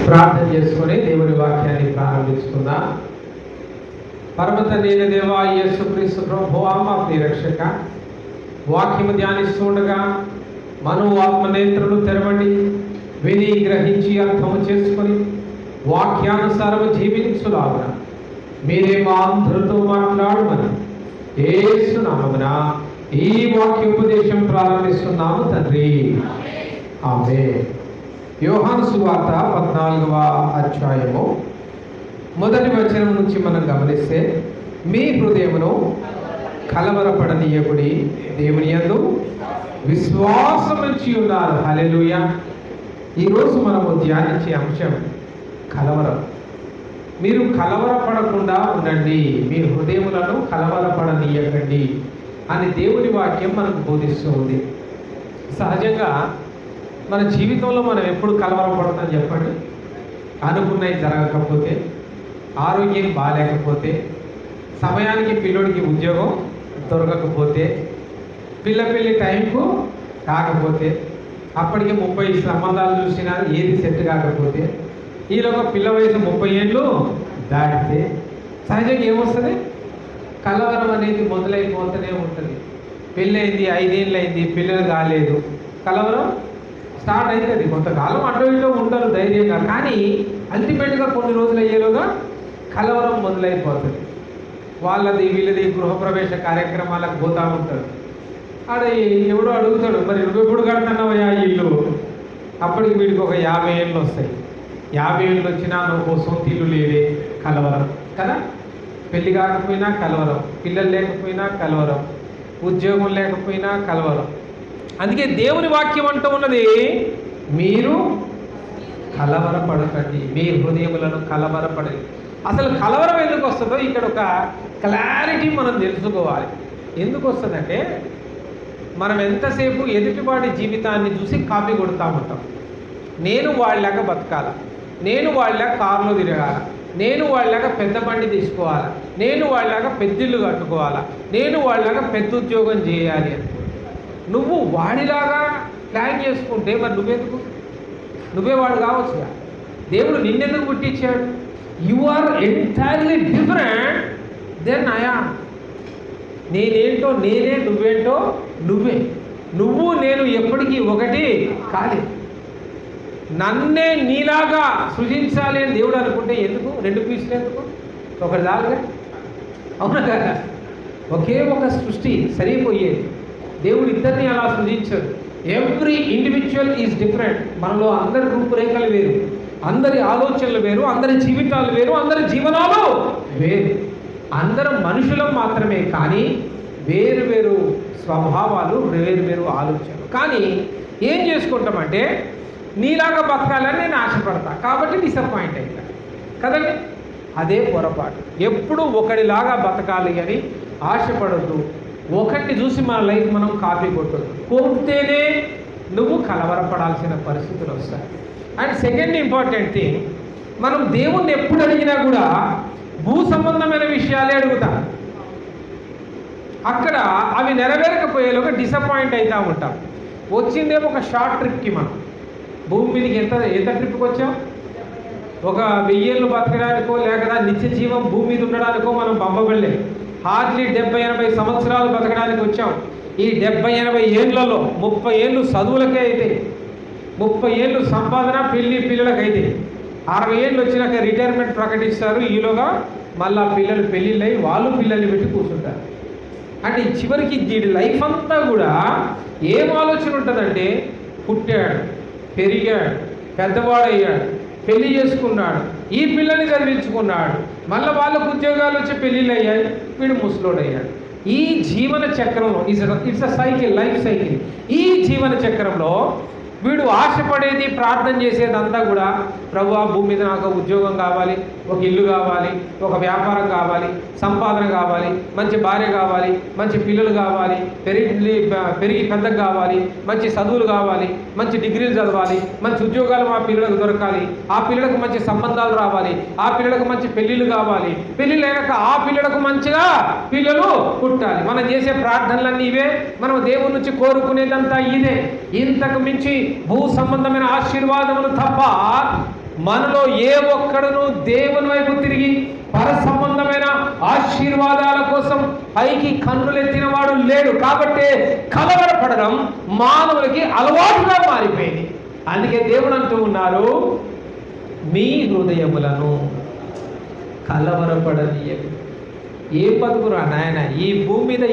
ప్రార్థన చేసుకొని దేవుని వాక్యాన్ని ప్రారంభించుకుందాం. పరమ తండ్రి అయిన దేవా, యేసుక్రీస్తు ప్రభువా, మా ప్రియ రక్షక, వాక్యము ధ్యానిస్తుండగా ఆత్మనేత్రులు తెరవండి, విని గ్రహించి అర్థము చేసుకొని వాక్యానుసారము జీవించులాగున మీరే మా అందరితో మాట్లాడమని యేసు నామమున ఈ వాక్యోపదేశం ప్రారంభిస్తున్నాము తండ్రి, ఆమేన్. యోహాను సువార్త 14వ అధ్యాయము మొదటి వచనం నుంచి మనం గమనిస్తే, మీ హృదయమును కలవరపడనీయకుడి, దేవుని యందు విశ్వాసం ఉంచి ఉన్నారు. హల్లెలూయా. ఈరోజు మనము ధ్యానించే అంశం కలవరం. మీరు కలవరపడకుండా ఉండండి, మీ హృదయములను కలవరపడనీయకండి అని దేవుని వాక్యం మనకు బోధిస్తూ ఉంది. సహజంగా మన జీవితంలో మనం ఎప్పుడు కలవరపడతాం చెప్పండి? అనుకున్నవి జరగకపోతే, ఆరోగ్యం బాగాలేకపోతే, సమయానికి పిల్లోడికి ఉద్యోగం దొరకకపోతే, పెళ్ళి టైంకు కాకపోతే, అప్పటికి 30 సంబంధాలు చూసినా ఏది సెట్ కాకపోతే, ఈలోగా పిల్ల వయసు 30 ఏళ్ళు దాటితే సహజంగా ఏమొస్తుంది? కలవరం అనేది మొదలైపోతూనే ఉంటుంది. పెళ్ళయింది, 5 ఏళ్ళు అయింది, పిల్లలు కాలేదు, కలవరం స్టార్ట్ అవుతుంది. కొంతకాలం అటు ఇటు ఉండరు ధైర్యంగా, కానీ అల్టిమేట్గా కొన్ని రోజులు అయ్యేలోగా కలవరం మొదలైపోతుంది. వాళ్ళది వీళ్ళది గృహప్రవేశ కార్యక్రమాలకు పోతూ ఉంటారు. ఆడ ఎవడో అడుగుతాడు, మరి నువ్వు ఎప్పుడు కడుతున్నావయ్యా ఇల్లు? అప్పటికి వీడికి ఒక 50 ఏళ్ళు వస్తాయి. 50 ఏళ్ళు వచ్చినా నువ్వు కోసం ఇల్లు లేదే, కలవరం కదా. పెళ్లి కాకపోయినా కలవరం, పిల్లలు లేకపోయినా కలవరం, ఉద్యోగం లేకపోయినా కలవరం. అందుకే దేవుని వాక్యం అంటూ ఉన్నది, మీరు కలవరపడకండి, మీ హృదయములను కలవరపడదు. అసలు కలవరం ఎందుకు వస్తుందో ఇక్కడ ఒక క్లారిటీ మనం తెలుసుకోవాలి. ఎందుకు వస్తుందంటే, మనం ఎంతసేపు ఎదుటివాడి జీవితాన్ని చూసి కాపీ కొడుతూ ఉంటాం. నేను వాళ్ళలాగా బతకాల, నేను వాళ్ళలాగా కారులో తిరగాల, నేను వాళ్ళలాగా పెద్ద బండి తీసుకోవాలా, నేను వాళ్ళలాగా పెద్దిల్లు కట్టుకోవాలా, నేను వాళ్ళలాగా పెద్ద ఉద్యోగం చేయాలి అని నువ్వు వాడిలాగా ప్లాన్ చేసుకుంటే మరి నువ్వే వాడు కావచ్చు. దేవుడు నిన్నెందుకు పుట్టించాడు? You are entirely different than I am. నేనేంటో నేనే, నువ్వేంటో నువ్వే. నువ్వు నేను ఎప్పటికీ ఒకటి కాలేదు. నన్నే నీలాగా సృజించాలి అని దేవుడు అనుకుంటే ఎందుకు 2 పీసులు? ఎందుకు ఒకటి దాలుగా? అవునా కదా? ఒకే ఒక సృష్టి సరిపోయేది. దేవుడు ఇద్దరిని అలా సృజించాడు. Every individual is different. మనలో అందరి రూపురేఖలు వేరు, అందరి ఆలోచనలు వేరు, అందరి జీవితాలు వేరు, అందరి జీవనాలు వేరు. అందరం మనుషులం మాత్రమే, కానీ వేరు వేరు స్వభావాలు, వేరు వేరు ఆలోచనలు. కానీ ఏం చేసుకుంటామంటే, నీలాగా బతకాలని నేను ఆశపడతా, కాబట్టి డిసప్పాయింట్ అవుతా కదండి. అదే పొరపాటు. ఎప్పుడు ఒకడిలాగా బతకాలి అని ఆశపడద్దు. ఒకరిని చూసి మన లైఫ్ మనం కాపీ కొట్టద్దు. కొడితేనే నువ్వు కలవరపడాల్సిన పరిస్థితులు వస్తాయి. అండ్ సెకండ్ ఇంపార్టెంట్ థింగ్, మనం దేవుణ్ణి ఎప్పుడు అడిగినా కూడా భూ సంబంధమైన విషయాలే అడుగుతాం. అక్కడ అవి నెరవేరకపోయేలోగా డిసప్పాయింట్ అవుతూ ఉంటాం. వచ్చిందేమో ఒక షార్ట్ ట్రిప్కి. మనం భూమి మీదకి ఎంత ట్రిప్కి వచ్చాం? ఒక 1000 ఏళ్ళు బతకడానికో, లేక నిత్య జీవం భూమి మీద ఉండడానికో మనం పంపబడలే. హార్డ్లీ 70-80 సంవత్సరాలు బతకడానికి వచ్చాం. ఈ 70-80 ఏళ్లలో 30 ఏళ్ళు చదువులకే అయితే, 30 ఏళ్ళు సంపాదన పిల్లలకి అయితే, 60 ఏళ్ళు వచ్చినాక రిటైర్మెంట్ ప్రకటిస్తారు. ఈలోగా మళ్ళా పిల్లలు పెళ్ళిళ్ళై వాళ్ళు పిల్లల్ని పెట్టి కూర్చుంటారు. అంటే చివరికి దీని లైఫ్ అంతా కూడా ఏం ఆలోచన ఉంటుందంటే, పుట్టాడు, పెరిగాడు, పెద్దవాడయ్యాడు, పెళ్లి చేసుకున్నాడు, ఈ పిల్లని చదివించుకున్నాడు, మళ్ళీ వాళ్ళకు ఉద్యోగాలు వచ్చి పెళ్ళిళ్ళు అయ్యాయి, వీడు ముసలోడయ్యాడు. ఈ జీవన చక్రంలో it's a cycle, life cycle. ఈ జీవన చక్రంలో వీడు ఆశపడేది, ప్రార్థన చేసేదంతా కూడా, ప్రభువా భూమి మీద నాకు ఉద్యోగం కావాలి, ఒక ఇల్లు కావాలి, ఒక వ్యాపారం కావాలి, సంపాదన కావాలి, మంచి భార్య కావాలి, మంచి పిల్లలు కావాలి, పెరిగి పెద్దగా కావాలి, మంచి చదువులు కావాలి, మంచి డిగ్రీలు చదవాలి, మంచి ఉద్యోగాలు మా పిల్లలకు దొరకాలి, ఆ పిల్లలకు మంచి సంబంధాలు రావాలి, ఆ పిల్లలకు మంచి పెళ్ళిళ్ళు కావాలి, పెళ్ళిళ్ళు అయినాక ఆ పిల్లలకు మంచిగా పిల్లలు పుట్టాలి. మనం చేసే ప్రార్థనలన్నీ ఇవే, మనం దేవుని నుంచి కోరుకునేదంతా ఇదే. ఇంతకు మించి భూ సంబంధమైన ఆశీర్వాదములు తప్ప మనలో ఏ ఒక్కడును దేవుని వైపు తిరిగి పర సంబంధమైన ఆశీర్వాదాల కోసం పైకి కన్నులెత్తిన వాడు లేడు. కాబట్టి కలవరపడడం మానవులకి అలవాటుగా మారిపోయింది. అందుకే దేవుడు అంటూ ఉన్నారు, మీ హృదయములను కలవరపడనీయకు. ఏ బతుకురా నాయన, ఈ భూమి మీద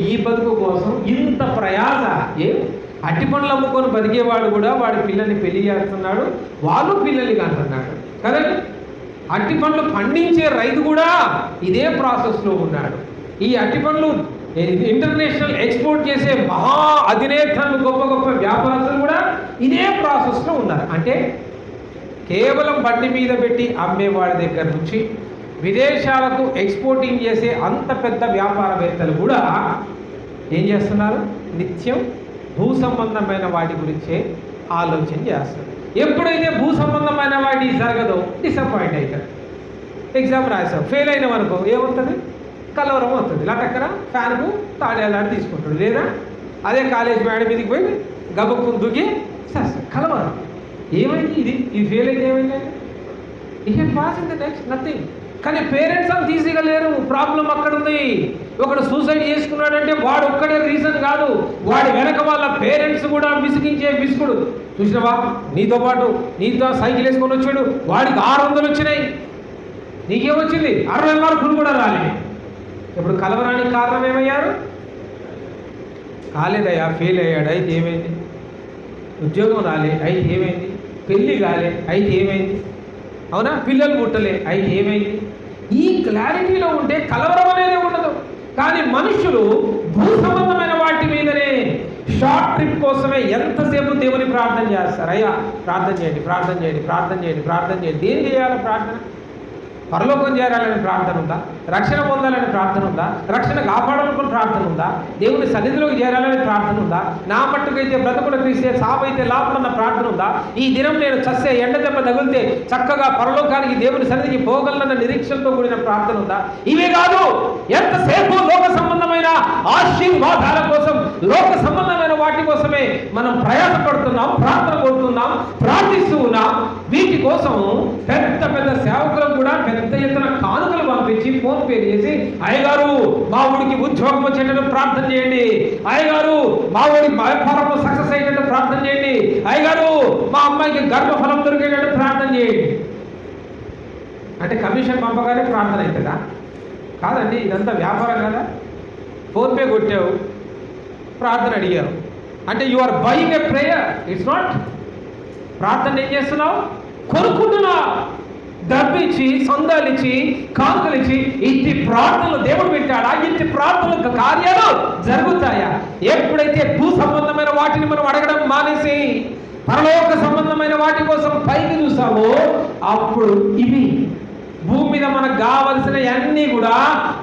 ఈ బతుకు కోసం ఇంత ప్రయాస. అట్టి పనులు అమ్ముకొని బతికేవాడు కూడా వాడి పిల్లల్ని పెళ్లి చేస్తున్నాడు, వాళ్ళు పిల్లల్ని కంటున్నాడు కదండి. అట్టి పండ్లు పండించే రైతు కూడా ఇదే ప్రాసెస్లో ఉన్నాడు. ఈ అట్టి పండ్లు ఇంటర్నేషనల్ ఎక్స్పోర్ట్ చేసే మహా అధినేతలు, గొప్ప గొప్ప వ్యాపారస్తులు కూడా ఇదే ప్రాసెస్లో ఉన్నారు. అంటే కేవలం బండి మీద పెట్టి అమ్మేవాడి దగ్గర నుంచి విదేశాలకు ఎక్స్పోర్టింగ్ చేసే అంత పెద్ద వ్యాపారవేత్తలు కూడా ఏం చేస్తున్నారు? నిత్యం భూ సంబంధమైన వాటి గురించే ఆలోచన చేస్తారు. ఎప్పుడైతే భూ సంబంధమైన వాటి జరగదో డిసప్పాయింట్ అవుతాడు. ఎగ్జామ్ రాసావు, ఫెయిల్ అయినాం అనుకో, ఏమవుతుంది? కలవరం అవుతుంది. లటక్కన ఫ్యాన్కు తాడేలాంటి తీసుకుంటాడు. లేదా అదే కాలేజ్ మేడ మీదకి పోయి గబక్కుని దూకి చేస్తాడు. కలవరం. ఏమైంది? ఇది ఫెయిల్ అయితే ఏమైంది? You can pass in the next nothing. కానీ పేరెంట్స్ అంత ఈజీగా లేరు. ప్రాబ్లం అక్కడ ఉంది. ఒకడు సూసైడ్ చేసుకున్నాడంటే వాడు ఒక్కడే రీజన్ కాదు, వాడి వెనక వాళ్ళ పేరెంట్స్ కూడా విసుగుడు. చూసినవా, నీతో పాటు నీతో సైకిల్ వేసుకొని వచ్చాడు, వాడికి 600 వచ్చినాయి, నీకేమొచ్చింది? 60 మార్కులు కూడా రాలేదు. ఇప్పుడు కలవరానికి కారణం ఏమయ్యారు? కాలేదయ్యా, ఫెయిల్ అయ్యాడు, అయితే ఏమైంది? ఉద్యోగం రాలే, అయితే ఏమైంది? పెళ్ళి కాలే, అయితే ఏమైంది? అవునా? పిల్లలు పుట్టలే, అయితే ఏమైంది? ఈ క్లారిటీలో ఉంటే కలవరం అనేది ఉండదు. కానీ మనుషులు భూ సంబంధమైన వాటి మీదనే షార్ట్ ట్రిప్ కోసమే ఎంతసేపు దేవుని ప్రార్థన చేస్తారు. అయ్యా ప్రార్థన చేయండి, ప్రార్థన చేయండి, ప్రార్థన చేయండి, ప్రార్థన చేయండి. దేని చేయాలి ప్రార్థన? పరలోకం చేరాలని ప్రార్థన ఉందా? రక్షణ పొందాలని ప్రార్థన ఉందా? రక్షణ కాపాడాలనుకున్న ప్రార్థన ఉందా? దేవుని సన్నిధిలోకి చేరాలని ప్రార్థన ఉందా? నా మట్టుకైతే బ్రతుకుడు క్రీస్తే, సావైతే లాభమన్న ప్రార్థన ఉందా? ఈ దినం నేను చస్తే, ఎండ దెబ్బ తగిలితే చక్కగా పరలోకానికి దేవుని సన్నిధికి పోగలనన్న నిరీక్షణతో కూడిన ప్రార్థన ఉందా? ఇవే కాదు, ఎంతసేపు లోక సంబంధమైన ఆశీర్వాదాల కోసం, లోక సంబంధమైన వాటి కోసమే మనం ప్రయాసపడుతున్నాం, ప్రార్థన కొడుతున్నాం, ప్రార్థిస్తూ ఉన్నాం. వీటి కోసం పెద్ద పెద్ద సేవకులకు కూడా పెద్ద ఎత్తున కానుకలు పంపించి ఫోన్ పే చేసి, అయ్యగారు మా ఊడికి ఉద్యోగం వచ్చేటట్టు ప్రార్థన చేయండి, అయ్యగారు మా ఊడి వ్యాపారంలో సక్సెస్ అయ్యేటట్టు ప్రార్థన చేయండి, అయ్యగారు మా అమ్మాయికి గర్భఫలం దొరికేటట్టు ప్రార్థన చేయండి. అంటే కమిషన్ పంపగానే ప్రార్థన అవుతుందా? కాదండి, ఇదంతా వ్యాపారం కదా. ఫోన్పే కొట్టావు, ప్రార్థన అడిగావు, అంటే you are buying a prayer. It's not ప్రార్థన. ఏం చేస్తున్నావు? కొనుక్కుంటున్నా. డబ్బిచ్చి, సందాలిచ్చి, కానుకలిచ్చి. ఇట్టి ప్రార్థనలు దేవుడు పెట్టాడా? ఇట్టి ప్రార్థనలు కార్యాలు జరుగుతాయా? ఎప్పుడైతే భూ సంబంధమైన వాటిని మనం అడగడం మానేసి పరలోక సంబంధమైన వాటి కోసం పైకి చూసామో, అప్పుడు ఇవి భూమి మీద మనకు కావలసిన అన్నీ కూడా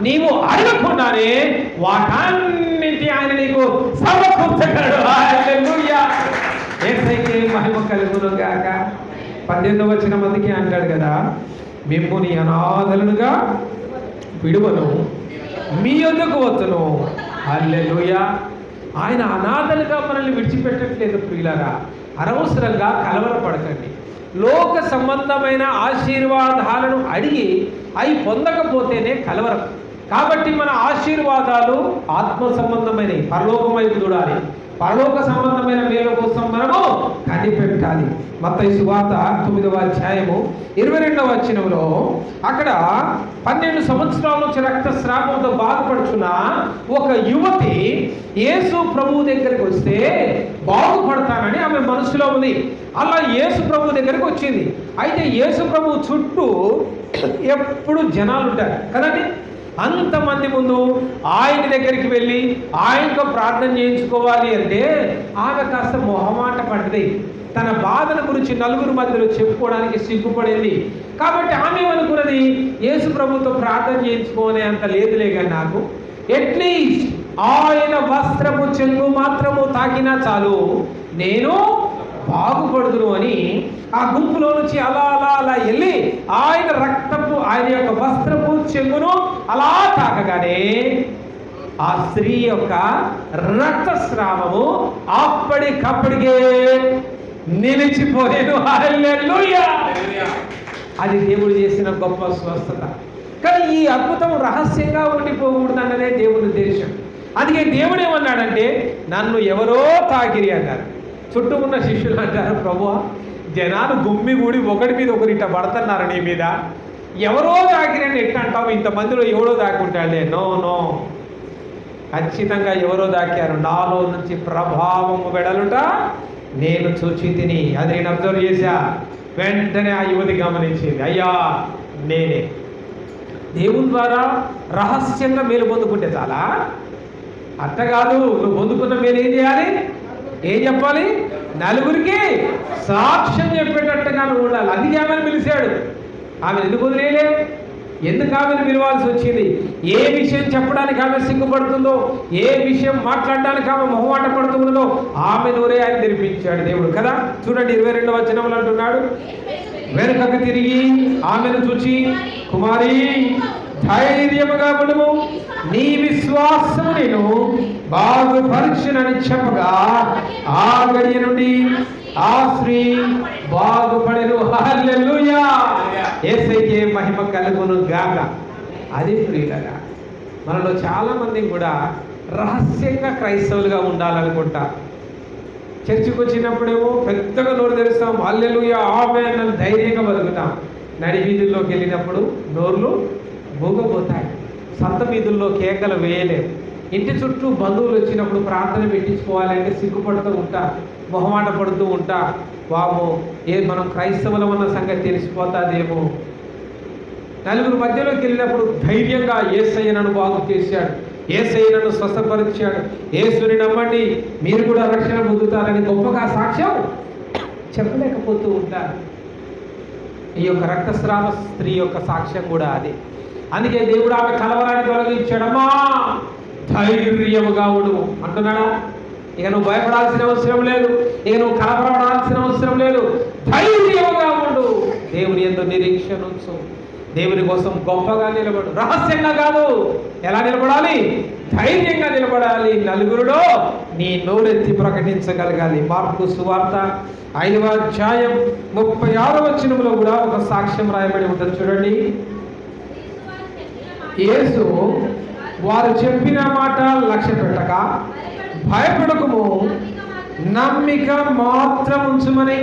నీవు అడగకుండానే వాటన్నింటి ఆయన నీకు సమకూర్చగలడు. హల్లెలూయా. యేసయ్యకే మహిమ కలుగును గాక. 18వ వచనమందుకే అంటాడు కదా, మిమ్ముని అనాథలుగా విడువను, మీ యొద్దకు వచ్చును. హల్లెలూయా. ఆయన అనాథలుగా మనల్ని విడిచిపెట్టట్లేదు ప్రియులారా. అనవసరంగా కలవరపడకండి. లోక సంబంధమైన ఆశీర్వాదాలను అడిగి అవి పొందకపోతేనే కలవరం. కాబట్టి మన ఆశీర్వాదాలు ఆత్మ సంబంధమైనవి, పరలోకం వైపు చూడాలి. పరలోక సంబంధమైన మేలు కోసం మనము కనిపెట్టాలి. మత్తయి సువార్త 9వ అధ్యాయము 22వ వచనంలో అక్కడ 12 సంవత్సరాల నుంచి రక్తస్రావంతో బాధపడుచున్న ఒక యువతి యేసు ప్రభు దగ్గరికి వస్తే బాగుపడతానని ఆమె మనసులో ఉంది. అలా యేసు ప్రభు దగ్గరికి వచ్చింది. అయితే యేసు ప్రభు చుట్టూ ఎప్పుడు జనాలు ఉంటారు కదండి. అంతమంది ముందు ఆయన దగ్గరికి వెళ్ళి ఆయనతో ప్రార్థన చేయించుకోవాలి అంటే ఆమె కాస్త మొహమాట పడ్డది. తన బాధల గురించి నలుగురు మధ్యలో చెప్పుకోవడానికి సిగ్గుపడింది. కాబట్టి ఆమె అనుకున్నది, యేసు ప్రభుతో ప్రార్థన చేయించుకోనే అంత లేదులే కానీ నాకు అట్లీస్ట్ ఆయన వస్త్రపు చెంగు మాత్రము తాకినా చాలు, నేను బాగుపడుదును అని ఆ గుంపులో నుంచి అలా అలా అలా వెళ్ళి ఆయన యొక్క వస్త్రపు చెంగును అలా తాకగానే ఆ స్త్రీ యొక్క రక్తస్రావము అప్పటికప్పటికే నిలిచిపోయేను. హల్లెలూయా. అది దేవుడు చేసిన గొప్ప స్వస్థత. కానీ ఈ అద్భుతం రహస్యంగా ఉండిపోకూడదు అన్నదే దేవుని ఉద్దేశం. అందుకే దేవుడు ఏమన్నాడంటే, నన్ను ఎవరో తాకిరి అన్నారు. చుట్టూ ఉన్న శిష్యులు అంటారు, ప్రభువా జనాలు గుమ్మి కూడి ఒకరి మీద ఒకరి ఇట్ట పడుతున్నారు, నీ మీద ఎవరో తాకిరి అని ఎట్లా అంటావు? ఇంతమందిలో ఎవరో దాక్కుంటాడే. నో నో, ఖచ్చితంగా ఎవరో దాకారు. నాలో నుంచి ప్రభావము వెడలుట నేను చూచి తిని. అది నేను అబ్జర్వ్ చేశా. వెంటనే ఆ యువతి గమనించింది, అయ్యా నేనే. దేవుని ద్వారా రహస్యంగా మేలు పొందుకుంటే చాలా, అట్ట కాదు. నువ్వు పొందుకున్న మేలు ఏం చేయాలి? ఏం చెప్పాలి? నలుగురికి సాక్ష్యం చెప్పేటట్టుగా నువ్వు ఉండాలి. అది ఆమెను పిలిచాడు. ఆమె ఎందుకు వదిలేలే? ఎందుకు ఆమెను పిలవాల్సి వచ్చింది? ఏ విషయం చెప్పడానికి ఆమె సిగ్గుపడుతుందో, ఏ విషయం మాట్లాడడానికి ఆమె మొహమాట పడుతుందో ఆమె నూరే ఆయన తెరిపించాడు దేవుడు కదా. చూడండి 22వ వచనంలో అంటున్నాడు, వెనుకకు తిరిగి ఆమెను చూచి, కుమారి ధైర్యముగా ఉండుము, నీ విశ్వాసము నేను బాగుపరచునని చెప్పగా ఆ గడియ నుండి ఆ స్త్రీ బాగుపడెను. హల్లెలూయా. యేసయ్యకే మహిమ కలుగును గాక. అది ప్రియులరా, మనలో చాలా మంది కూడా రహస్యంగా క్రైస్తవులుగా ఉండాలనుకుంటా. చర్చికి వచ్చినప్పుడేమో పెద్దగా నోరు తెరుస్తాం, హల్లెలూయా ఆమేన్ అని ధైర్యంగా బతుకుతాం. నడి వీధుల్లోకి వెళ్ళినప్పుడు నోర్లు మూగపోతాయి. సంత వీధుల్లో కేకలు వేయలేము. ఇంటి చుట్టూ బంధువులు వచ్చినప్పుడు ప్రార్థన పెట్టించుకోవాలంటే సిగ్గుపడుతూ ఉంటా, మొహమాట పడుతూ ఉంటా. వాము మనం క్రైస్తవులమన్న సంగతి తెలిసిపోతాదేమో. నలుగురు మధ్యలోకి వెళ్ళినప్పుడు ధైర్యంగా యేసయ్య నన్ను బాగు చేశాడు, యేసయ్య నన్ను స్వస్థపరిచాడు, యేసుని నమ్మండి మీరు కూడా రక్షణ పొందుతారని గొప్పగా సాక్ష్యం చెప్పలేకపోతూ ఉంటారు. ఈ యొక్క రక్తస్రావ స్త్రీ యొక్క సాక్ష్యం కూడా అది. అందుకే దేవుడు ఆమె కలవరాన్ని తొలగించాడమ్మా, ధైర్యముగా ఉండు అంటున్నాడా? ఇక నువ్వు భయపడాల్సిన అవసరం లేదు, ఇక నువ్వు కలవరపడాల్సిన అవసరం లేదు. ధైర్యముగా ఉండు, దేవుని యందు నిరీక్షణ ఉంచు, దేవుని కోసం గొప్పగా నిలబడు. రహస్యంగా కాదు, ఎలా నిలబడాలి? ధైర్యంగా నిలబడాలి. నలుగురిలో నీ నోరెత్తి ప్రకటించగలగాలి. మార్కు సువార్త 5వ అధ్యాయం 36వ వచనంలో కూడా ఒక సాక్ష్యం రాయబడి ఉంటుంది. చూడండి, యేసు వారు చెప్పిన మాట లక్ష్య పెట్టక భయపడకము, నమ్మిక మాత్రం ఉంచుమని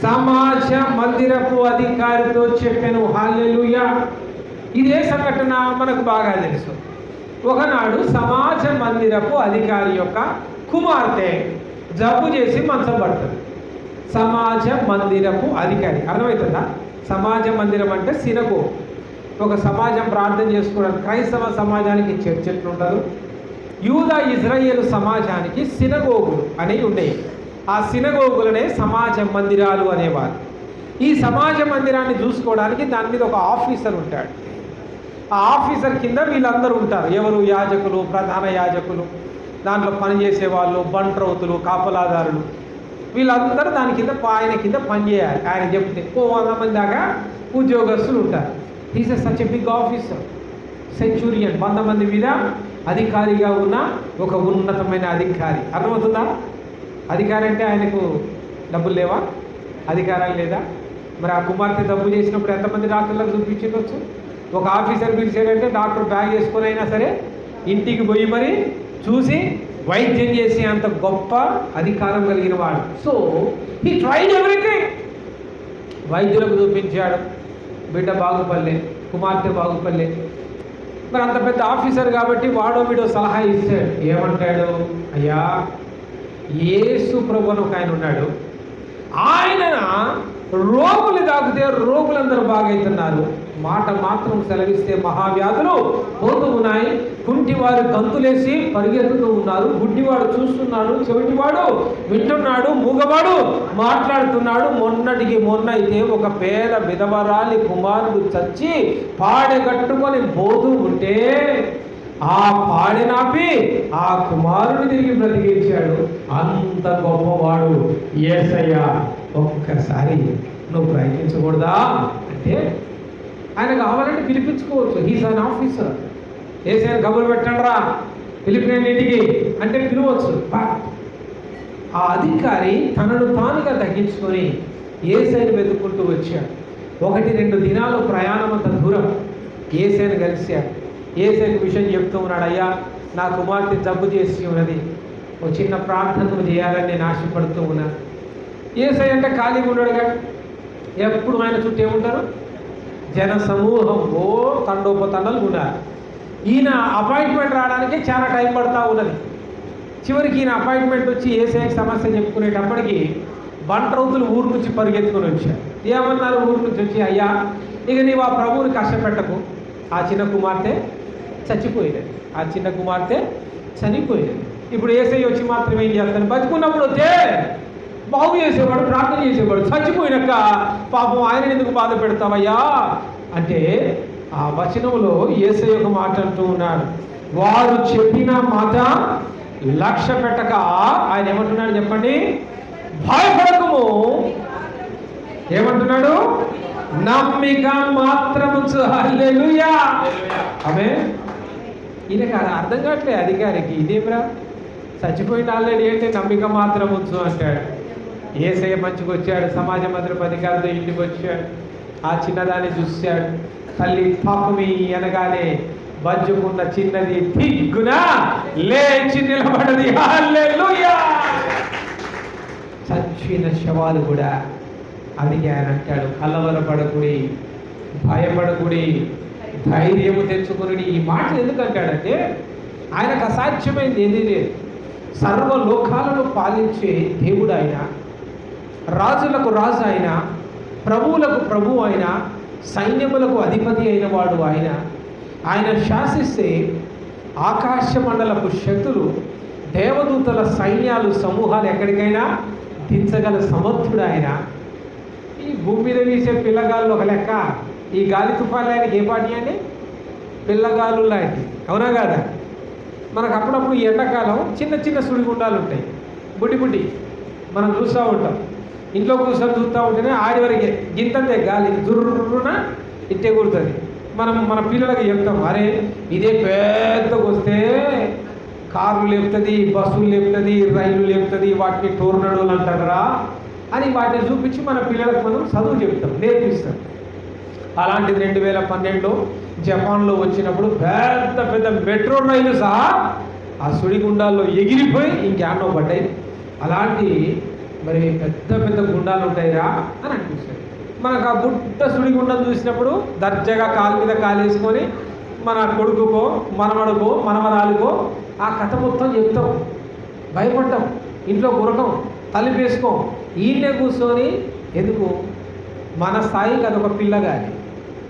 సమాజ మందిరపు అధికారితో చెప్పాను. హల్లెలూయా. ఇదే సంఘటన మనకు బాగా తెలుసు. ఒకనాడు సమాజ మందిరపు అధికారి యొక్క కుమార్తె జబ్బు చేసి మంచం పడుతుంది. సమాజ మందిరపు అధికారి అర్థమవుతుందా? సమాజ మందిరం అంటే సినగోగు. ఒక సమాజం ప్రార్థన చేసుకోవడానికి, క్రైస్తవ సమాజానికి చర్చ్ ఎట్లుంటారు, యూదా ఇజ్రాయేలు సమాజానికి సినగోగులు అనేవి ఉండేవి. ఆ సినగోగులనే సమాజ మందిరాలు అనేవారు. ఈ సమాజ మందిరాన్ని చూసుకోవడానికి దాని మీద ఒక ఆఫీసర్ ఉంటాడు. ఆ ఆఫీసర్ కింద వీళ్ళందరూ ఉంటారు. ఎవరు? యాజకులు, ప్రధాన యాజకులు, దాంట్లో పనిచేసే వాళ్ళు, బంట్రౌతులు, కాపలాదారులు, వీళ్ళందరూ దాని కింద ఆయన కింద పనిచేయాలి. ఆయన చెప్తే 100 మంది దాకా ఉద్యోగస్తులు ఉంటారు. Is such a big officer, centurion, 100 మంది మీద అధికారిగా ఉన్న ఒక ఉన్నతమైన అధికారి. అర్థమవుతుందా? అధికారి అంటే ఆయనకు డబ్బులు లేవా? అధికారాలు లేదా? మరి ఆ కుమార్తె డబ్బు చేసినప్పుడు ఎంతమంది డాక్టర్లకు చూపించవచ్చు? ఒక ఆఫీసర్ పిలిచాడంటే డాక్టర్ బ్యాగ్ వేసుకొని అయినా సరే ఇంటికి పోయి మరి చూసి వైద్యం చేసే అంత గొప్ప అధికారం కలిగిన వాడు. So he tried everything. వైద్యులకు చూపించాడు, బిడ్డ బాగుపడలే, కుమార్తె బాగుపడలే. మరి అంత పెద్ద ఆఫీసర్ కాబట్టి వాడో వీడో సలహా ఇస్తాడు. ఏమంటాడు? అయ్యా, యేసు ప్రభువును ఒక ఆయన ఉన్నాడు, ఆయన రోగులు తాకితే రోగులందరూ బాగవుతున్నారు, మాట మాత్రం సెలవిస్తే మహావ్యాధులు పోతూ ఉన్నాయి, కుంటివారు గంతులేసి పరిగెత్తుతూ ఉన్నారు, గుడ్డివాడు చూస్తున్నాడు, చెవిటివాడు వింటున్నాడు, మూగవాడు మాట్లాడుతున్నాడు. మొన్నటికి మొన్న అయితే ఒక పేద విధవరాలి కుమారుడు చచ్చి పాడెగట్టుకొని పోతూ ఉంటే ఆ పాడెనాపి ఆ కుమారుడు తిరిగి బ్రతికించాడు. అంత గొప్పవాడు యేసయ్య. ఒక్కసారి నువ్వు ప్రయత్నించకూడదా అంటే ఆయన కావాలంటే పిలిపించుకోవచ్చు. He's an officer. యేసయ్య కబురు పెట్టండి రా, పిలిపినండి ఇంటికి అంటే పిలవచ్చు. ఆ అధికారి తనను తానుగా తగ్గించుకొని యేసయ్యను వెతుక్కుంటూ వచ్చాడు. 1-2 దినాలు ప్రయాణం అంత దూరం యేసయ్యను కలిశాడు. యేసయ్యకు విషయం చెప్తూ ఉన్నాడు, అయ్యా నా కుమార్తె జబ్బు చేసి ఉన్నది, ఒక చిన్న ప్రార్థన చేయాలని నేను ఆశపడుతూ ఉన్నాను. యేసయ్య అంటే ఖాళీగా ఉన్నాడుగా, ఎప్పుడు ఆయన చుట్టూ ఏముంటారు? జన సమూహం, ఓ తండోపతండలు ఉన్నారు. ఈయన అపాయింట్మెంట్ రావడానికి చాలా టైం పడుతూ ఉన్నది. చివరికి ఈయన అపాయింట్మెంట్ వచ్చి యేసయ్యకి సమస్య చెప్పుకునేటప్పటికి బంట్రౌతులు ఊరు నుంచి పరిగెత్తుకొని వచ్చారు. ఏమన్నారు? ఊరు నుంచి వచ్చి, అయ్యా ఇక నీవు ఆ ప్రభువుని కష్టపెట్టకు, ఆ చిన్న కుమార్తె చచ్చిపోయినది, ఆ చిన్న కుమార్తె చనిపోయినది. ఇప్పుడు యేసయ్య వచ్చి మాత్రం ఏం చేస్తాను? బతుకున్నప్పుడు వస్తే బాగు చేసేవాడు, ప్రార్థన చేసేవాడు, చచ్చిపోయినాక పాపం ఆయన ఎందుకు బాధ పెడతావయ్యా అంటే ఆ వచనంలో యేసయ్య ఒక మాట అంటూ ఉన్నాడు, వారు చెప్పిన మాట లక్ష్య పెట్టక ఆయన ఏమంటున్నాడు చెప్పండి? భయపడకము. ఏమంటున్నాడు? నమ్మిక మాత్రము. హల్లెలూయా. ఆమేన్. ఈయనకి అర్థం కావట్లే అధికారికి, ఇదేమిరా చచ్చిపోయిన ఆల్రెడీ అంటే నమ్మిక మాత్రం ఉంచు అంటాడు. యేసయ్య మంచిగా వచ్చాడు, సమాజ మందిరపు అధికారితో ఇంటికి వచ్చాడు. ఆ చిన్నదాన్ని చూశాడు. తల్లి పాపమి అనగానే బజ్జుకున్న చిన్నది దిగ్గున లేచి నిలబడది. హల్లెలూయా. చచ్చిన శవాలు కూడా అందుకే ఆయన అంటాడు, కలవరపడకుడి, భయపడకుడి, ధైర్యము తెచ్చుకుని. ఈ మాటలు ఎందుకు అంటాడంటే ఆయనకు అసాధ్యమైంది ఏదీ లేదు. సర్వలోకాలను పాలించే దేవుడు ఆయన, రాజులకు రాజు ఆయన, ప్రభువులకు ప్రభువు ఆయన, సైన్యములకు అధిపతి అయిన వాడు ఆయన. ఆయన శాసిస్తే ఆకాశ మండలపు శక్తులు, దేవదూతల సైన్యాలు, సమూహాలు ఎక్కడికైనా దించగల సమర్థుడు ఆయన. ఈ భూమి మీద వీసే పిల్లగాళ్ళు ఒక లెక్క, ఈ గాలి తుఫాన్లు ఆయనకి ఏ పాటి అండి? పిల్లగాళ్ళు లాంటి, అవునా కాదా? మనకు అప్పుడప్పుడు ఈ ఎండాకాలం చిన్న చిన్న సుడిగుండాలు ఉంటాయి, బుడ్డి బుడ్డి, మనం చూస్తూ ఉంటాం. ఇంట్లో కూర్చొని చూస్తూ ఉంటేనే ఆడి వరకే గింతంతే గాలి దుర్రున ఇట్టే కుడుతుంది. మన పిల్లలకి చెప్తాం, అరే ఇదే పెద్దగా వస్తే కార్లు లేపుతుంది, బస్సులు లేపుతుంది, రైలు లేపుతుంది, వాటిని టోర్నడోలు అంటారా అని వాటిని చూపించి మన పిల్లలకు మనం చదువు చెప్తాం, నేర్పిస్తాం. అలాంటిది 2012లో జపాన్లో వచ్చినప్పుడు పెద్ద పెద్ద మెట్రో రైలు సహా ఆ సుడిగుండాల్లో ఎగిరిపోయి ఇంకేమో పడ్డాయి. అలాంటి మరి పెద్ద పెద్ద గుండాలు ఉంటాయిరా అని అనిపిస్తుంది. మనకు ఆ బుట్ట సుడిగుండం చూసినప్పుడు దర్జాగా కాలు మీద కాలేసుకొని మన కొడుకుకో, మనవడుకో, మనవరాలుకో ఆ కథ మొత్తం చెప్తాం. భయపడ్డాం, ఇంట్లో గురకం, తలుపేసుకోం, ఈయనే కూర్చొని. ఎందుకు? మన స్థాయికి అదొక పిల్లగాలి,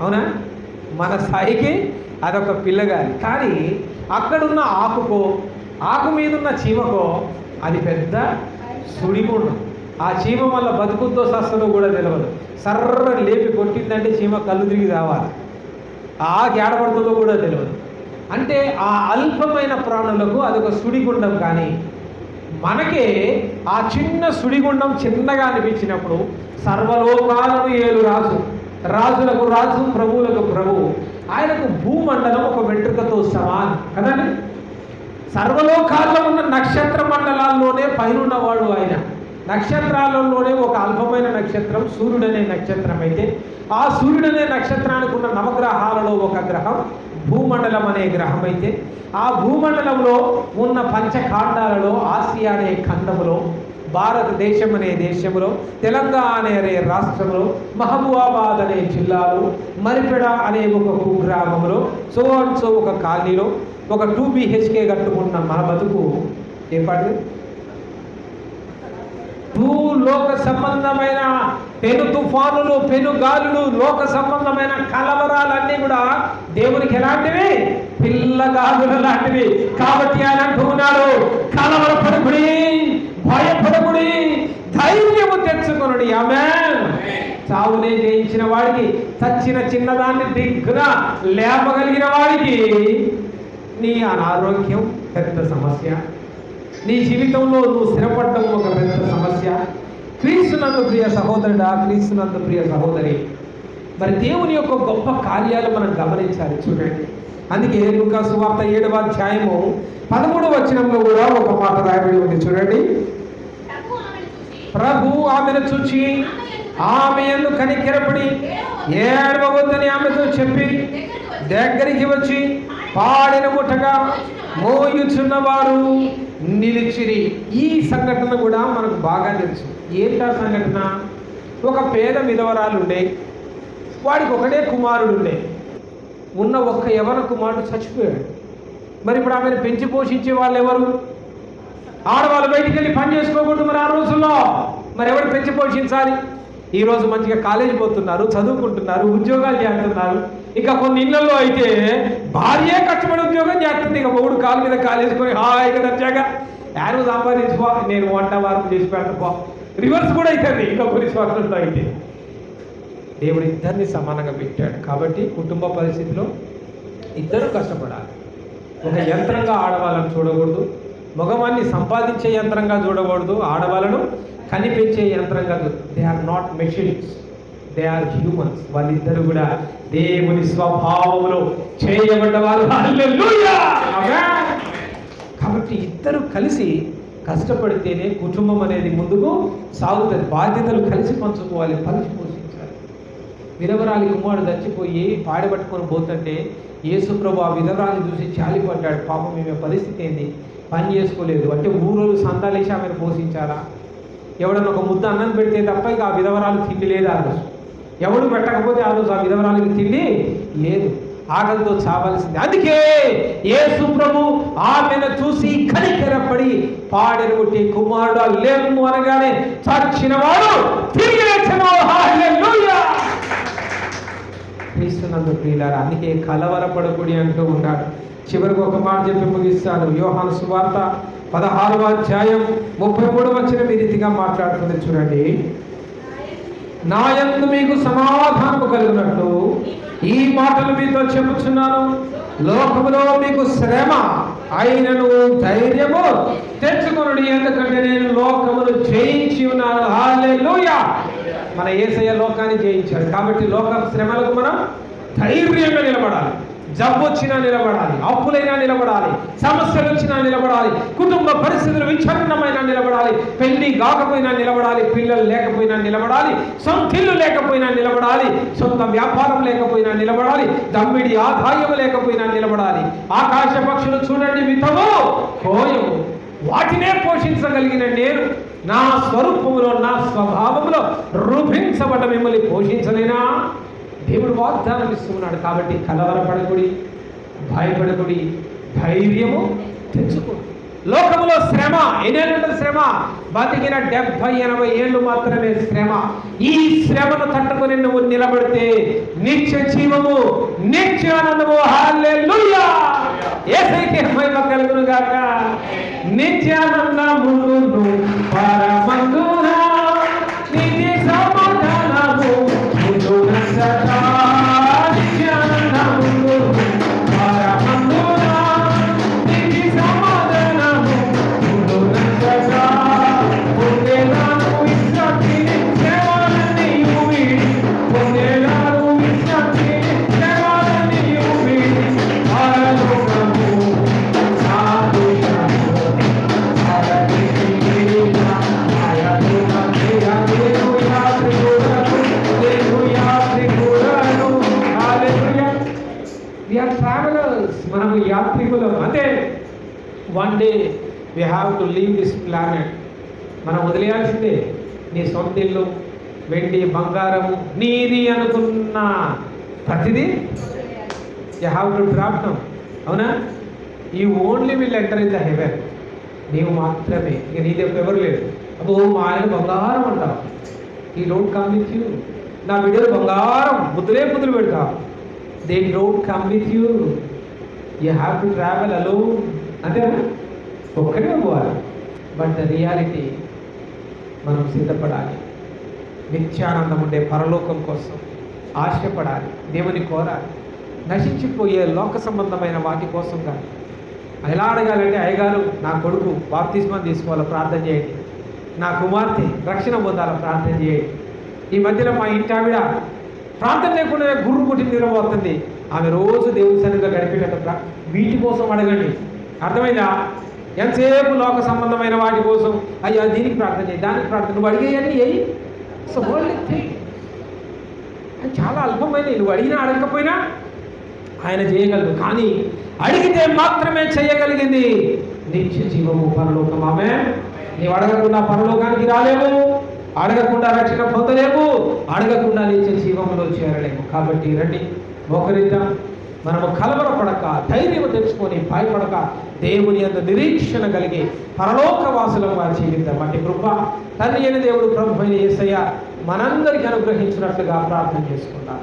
అవునా? మన స్థాయికి అదొక పిల్లగాలి. కానీ అక్కడున్న ఆకుకో, ఆకు మీదున్న చీమకో అది పెద్ద సుడిగుండం. ఆ చీమ వల్ల బతుకుద్దో సస్తదో కూడా తెలియదు. సర్ర లేపి కొట్టిందంటే చీమ కళ్ళు తిరిగి రావాలి, ఆ ఏడబడుతుందో కూడా తెలియదు. అంటే ఆ అల్పమైన ప్రాణులకు అదొక సుడిగుండం. కానీ మనకే ఆ చిన్న సుడిగుండం చిన్నగా అనిపించినప్పుడు సర్వలోకాలను ఏలు రాజు, రాజులకు రాజు, ప్రభువులకు ప్రభువు, ఆయనకు భూమండలం ఒక వెంట్రుకతో సమానం కదండి. సర్వలోకాల్లో ఉన్న నక్షత్ర మండలాల్లోనే పైనున్నవాడు ఆయన. నక్షత్రాలలోనే ఒక అల్పమైన నక్షత్రం సూర్యుడనే నక్షత్రం అయితే, ఆ సూర్యుడనే నక్షత్రానికి ఉన్న నవగ్రహాలలో ఒక గ్రహం భూమండలం అనే గ్రహం అయితే, ఆ భూమండలంలో ఉన్న పంచఖండాలలో ఆసియా అనే ఖండములో, భారతదేశం అనే దేశంలో, తెలంగాణ అనే రాష్ట్రంలో, మహబూబాబాద్ అనే జిల్లాలో, మరిపెడ అనే ఒక కుగ్రామంలో, సో అండ్ సో ఒక కాలనీలో ఒక 2 BHK కట్టుకున్న మన బతుకు ఏపాటి? భూలోక సంబంధమైన పెను తుఫానులు, పెను గాలులు, లోక సంబంధమైన కలవరాలన్నీ కూడా దేవునికి ఎలాంటివి? పిల్లగాలుల లాంటివి. కాబట్టి ఆయన అంటూ ఉన్నాడు, కలవరపడకుడి, భయపడకుడి, ధైర్యము తెచ్చుకొనుడి. ఆమేన్. చావునే జయించిన వాడికి, చచ్చిన చిన్నదాన్ని దిగ్గున లేపగలిగిన వాడికి నీ అనారోగ్యం పెద్ద సమస్య, నీ జీవితంలో నువ్వు స్థిరపడటం ఒక పెద్ద సమస్య. క్రీస్తునందు ప్రియ సహోదరుడా, క్రీస్తునందు ప్రియ సహోదరి, మరి దేవుని యొక్క గొప్ప కార్యాలు మనం గమనించాలి. చూడండి, అందుకే లూకా సువార్త 7వ అధ్యాయము 13వ వచనంలో కూడా ఒక మాట రాయబడి ఉంది. చూడండి, ప్రభు ఆమెను చూచి ఆమె యందు కనికరపడి ఏడవవద్దని ఆమెతో చెప్పి దగ్గరికి వచ్చి పాడిన ముఠగా మోయుచున్న వారు నిలిచిరి. ఈ సంఘటన కూడా మనకు బాగా తెలుసు. ఏంటా సంఘటన? ఒక పేద విధవరాలు ఉండే, వాడికి ఒకటే కుమారుడు ఉండే. ఉన్న ఒక్క యవన కుమారుడు చచ్చిపోయాడు. మరి ఇప్పుడు ఆమెను పెంచి పోషించే వాళ్ళు ఎవరు? ఆడవాళ్ళు బయటికి వెళ్ళి పని చేసుకోకూడదు. మరి ఆ రోజుల్లో మరి ఎవరు పెంచి పోషించాలి? ఈరోజు మంచిగా కాలేజీ పోతున్నారు, చదువుకుంటున్నారు, ఉద్యోగాలు చేస్తున్నారు. ఇక కొన్ని ఇళ్లలో అయితే భార్యే కష్టపడి ఉద్యోగం చేస్తుంది. ఇక మూడు కాళ్ళ మీద కాలేసుకొని హాయిగా దర్జాగా యాను సంపాదించుకో, నేను వంట వారం చేసి పెడతాపో. రివర్స్ కూడా అవుతుంది ఇంకా కొన్ని స్వార్థంతో అయితే. దేవుడు ఇద్దరిని సమానంగా పెట్టాడు. కాబట్టి కుటుంబ పరిస్థితిలో ఇద్దరు కష్టపడాలి. ఒక యంత్రంగా ఆడవాళ్ళను చూడకూడదు, మగవాన్ని సంపాదించే యంత్రంగా చూడకూడదు, ఆడవాళ్ళను కనిపించే యంత్రంగా. They are not machines, they are humans. వాళ్ళిద్దరు కూడా దేవుని స్వభావంలో చేయబడ్డవారు. హల్లెలూయా. కాబట్టి ఇద్దరు కలిసి కష్టపడితేనే కుటుంబం అనేది ముందుకు సాగుతుంది. బాధ్యతలు కలిసి పంచుకోవాలి, కలిసి పోషించాలి. విధవరాలి కుమారుడు చచ్చిపోయి పాడబట్టుకొని పోతుంటే యేసు ప్రభు ఆ విధవరాన్ని చూసి చాలిపడ్డాడు. పాపం ఈమె పరిస్థితి ఏంది? పని చేసుకోలేదు అంటే ఊరోళ్ళు సందాలేసి ఆమెను పోషించారా? ఎవడన్నా ఒక ముద్ద అన్నం పెడితే తప్ప ఇక ఆ విధవరాలు తిండి లేదు. ఆ రోజు ఎవడు పెట్టకపోతే ఆ రోజు ఆ విధవరాలకి తిండి లేదు, ఆకలితో చావాల్సింది. అందుకే యేసు ప్రభు ఆమెను చూసి కనికరపడి పాడెను కొట్టి కుమారుడు లేము అనగానే చచ్చిన వాడు తిరిగి లేచెను. హల్లెలూయా. క్రీస్తునందు ప్రియులారా, అందుకే కలవరపడకూడి అంటూ ఉన్నాడు. చివరికి ఒక మాట చెప్పి ముగిస్తాను. యోహాను సువార్త 16వ అధ్యాయం 33వ వచనం ఈ రీతిగా మాట్లాడుతుంది చూడండి. నా యందు మీకు సమాధానము కలుగునట్లు ఈ మాటలు మీతో చెప్పుచున్నాను. లోకములో మీకు శ్రమ అయినను ధైర్యము తెచ్చుకొనుడి, ఎందుకంటే నేను లోకమును జయించి ఉన్నాను. హల్లెలూయా. మన యేసయ్య లోకాన్ని జయించాడు. కాబట్టి లోక శ్రమలకు మనం ధైర్యంగా నిలబడాలి. జబ్బు వచ్చినా నిలబడాలి, అప్పులైనా నిలబడాలి, సమస్యలు వచ్చినా నిలబడాలి, కుటుంబ పరిస్థితులు విచ్ఛిన్నమైనా నిలబడాలి, పెళ్లి కాకపోయినా నిలబడాలి, పిల్లలు లేకపోయినా నిలబడాలి, సొంత ఇల్లు లేకపోయినా నిలబడాలి, సొంత వ్యాపారం లేకపోయినా నిలబడాలి, దమ్మిడి ఆదాయం లేకపోయినా నిలబడాలి. ఆకాశ పక్షులు చూడండి, విత్తవు కోయవు, వాటినే పోషించగలిగిన నేను నా స్వరూపములో నా స్వభావంలో రూపించబడ్డ మిమ్మల్ని పోషించలేనా? దేవుడు వాగ్దానం ఇస్తున్నాడు. కాబట్టి కలవరపడకుడి, భయపడకుడి, ధైర్యము తెచ్చుకోండి. లోకములో శ్రమ ఎన్నేళ్ళు శ్రమ? బతికిన 70-80 ఏళ్ళు మాత్రమే శ్రమ. ఈ శ్రమను తట్టుకొని నువ్వు నిలబడితే నిత్య జీవము, నిత్యానందము. హల్లెలూయా. యేసయ్యకే మహిమ కలుగును గాక. నిత్యానందమును పరమందున నిత్య సమాధానము సదా. నిత్యానందమును పరమందున నిత్య సమాధానము సదా. పొందేలాను విశ్రాంతిని సేవలన్నీయు వీడి, పొందేలాను విశ్రాంతిని సేవలన్నీయు వీడి, పరలోకము మనము యాత్రికులం. అంటే one day we have to leave this planet. మనం వదిలేయాల్సిందే. నీ సొంత ఇల్లు, వెండి బంగారము, నీది అనుకున్న ప్రతిదీ you have to drop down. అవునా? You only will enter in the heaven. నీవు మాత్రమే, ఇక నీది ఎవరు లేదు. అబ్బో మా ఆయన బంగారం అంటావు. ఈ డోంట్ కమ్ విత్ యూ. నా వీడియోలు బంగారం ముద్దులే ముద్దులు పెడతావు. They don't come with you. You have to travel alone. అంతేనా? ఒక్కడే పోవాలి. బట్ ద రియాలిటీ మనం సిద్ధపడాలి. నిత్యానందం ఉండే పరలోకం కోసం ఆశపడాలి, దేవుని కోరాలి. నశించిపోయే లోక సంబంధమైన వాటి కోసం కాదు. ఎలా అడగాలంటే, అయ్యగారు నా కొడుకు బాప్తిస్మం తీసుకోవాలో ప్రార్థన చేయండి, నా కుమార్తె రక్షణ పొందాలో ప్రార్థన చేయండి. ఈ మధ్యలో మా ఇంటి ఆవిడ ప్రార్థన లేకుండా గుర్రు పుట్టి నిలబోతుంది. ఆమె రోజు దేవుని సన్నిధిలో గడిపేటట్టు వీటి కోసం అడగండి. అర్థమైందా? ఎంతసేపు లోక సంబంధమైన వాటి కోసం అయ్యా దీనికి ప్రార్థన చేయి, దానికి ప్రార్థన, నువ్వు అడిగేయని ఏయి సో అది చాలా అల్పమైన, నువ్వు అడిగినా అడగకపోయినా ఆయన చేయగలడు. కానీ అడిగితే మాత్రమే చేయగలిగింది నిత్య జీవము, పరలోకం. ఆమె నీవు అడగకుండా పరలోకానికి రాలేము, అడగకుండా రక్షణ పొందలేము, అడగకుండా నిత్య జీవములో చేరలేము. కాబట్టి రండి మోకరిద్దాం. మనము కలవరపడక, ధైర్యం తెచ్చుకొని, భయపడక, దేవుని యందు నిరీక్షణ కలిగి పరలోక వాసులం వారి జీవితం. అట్టి కృప తండ్రి అయిన దేవుడు ప్రభు అయిన యేసయ్య మనందరికీ అనుగ్రహించినట్లుగా ప్రార్థన చేసుకుందాం.